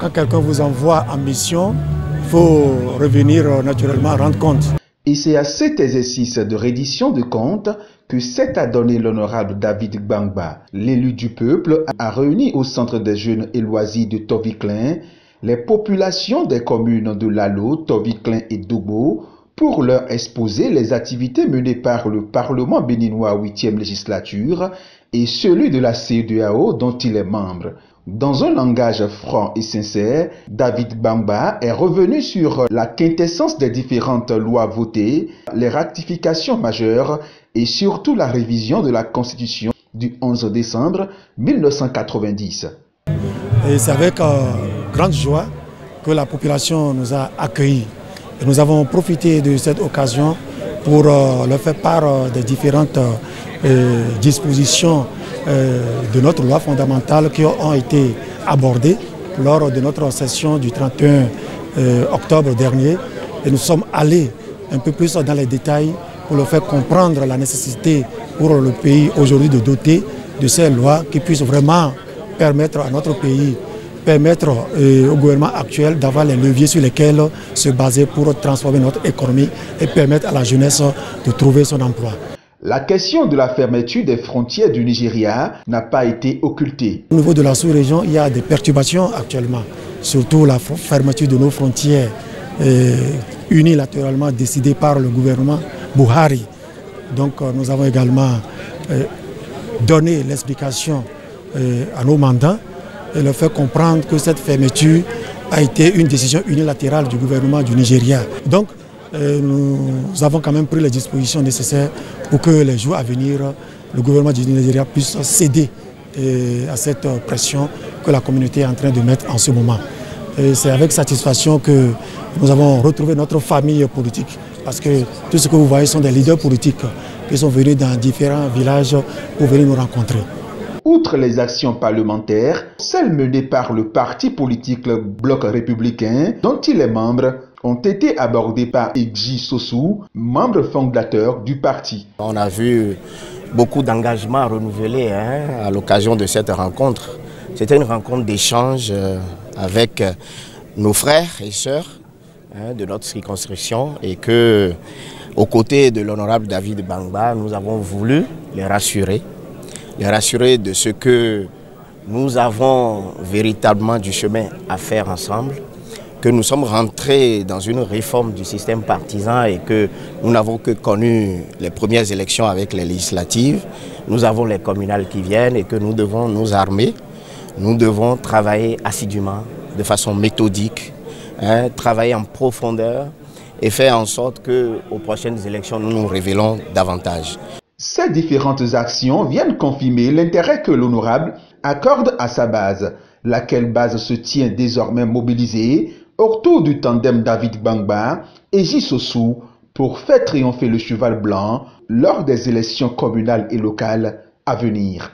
quand quelqu'un vous envoie en mission, il faut revenir naturellement rendre compte. Et c'est à cet exercice de reddition de comptes que s'est adonné l'honorable David Gbangba, l'élu du peuple, a réuni au centre des jeunes et loisirs de Toviklen les populations des communes de Lalo, Toviklen et Dobo pour leur exposer les activités menées par le Parlement béninois 8e législature et celui de la CEDEAO dont il est membre. Dans un langage franc et sincère, David Gbangba est revenu sur la quintessence des différentes lois votées, les ratifications majeures et surtout la révision de la Constitution du 11 décembre 1990. Et c'est avec grande joie que la population nous a accueillis. Et nous avons profité de cette occasion pour leur faire part des différentes dispositions de notre loi fondamentale qui ont été abordées lors de notre session du 31 octobre dernier. Et nous sommes allés un peu plus dans les détails pour leur faire comprendre la nécessité pour le pays aujourd'hui de doter de ces lois qui puissent vraiment permettre à notre pays, permettre au gouvernement actuel d'avoir les leviers sur lesquels se baser pour transformer notre économie et permettre à la jeunesse de trouver son emploi. La question de la fermeture des frontières du Nigeria n'a pas été occultée. Au niveau de la sous-région, il y a des perturbations actuellement, surtout la fermeture de nos frontières unilatéralement décidée par le gouvernement Buhari. Donc nous avons également donné l'explication à nos mandats et leur faire comprendre que cette fermeture a été une décision unilatérale du gouvernement du Nigeria. Donc nous avons quand même pris les dispositions nécessaires pour que les jours à venir, le gouvernement du Nigeria puisse céder à cette pression que la communauté est en train de mettre en ce moment. C'est avec satisfaction que nous avons retrouvé notre famille politique, parce que tout ce que vous voyez sont des leaders politiques qui sont venus dans différents villages pour venir nous rencontrer. Outre les actions parlementaires, celles menées par le parti politique le Bloc républicain, dont il est membre, ont été abordées par Eji Sossou, membre fondateur du parti. On a vu beaucoup d'engagements renouvelés à l'occasion de cette rencontre. C'était une rencontre d'échange avec nos frères et sœurs de notre circonscription et que, aux côtés de l'honorable David Gbangba, nous avons voulu les rassurer de ce que nous avons véritablement du chemin à faire ensemble, que nous sommes rentrés dans une réforme du système partisan et que nous n'avons que connu les premières élections avec les législatives. Nous avons les communales qui viennent et que nous devons nous armer. Nous devons travailler assidûment, de façon méthodique, travailler en profondeur et faire en sorte qu'aux prochaines élections, nous nous révélons davantage. Ces différentes actions viennent confirmer l'intérêt que l'honorable accorde à sa base, laquelle base se tient désormais mobilisée autour du tandem David Gbangba et Eji Sossou pour faire triompher le cheval blanc lors des élections communales et locales à venir.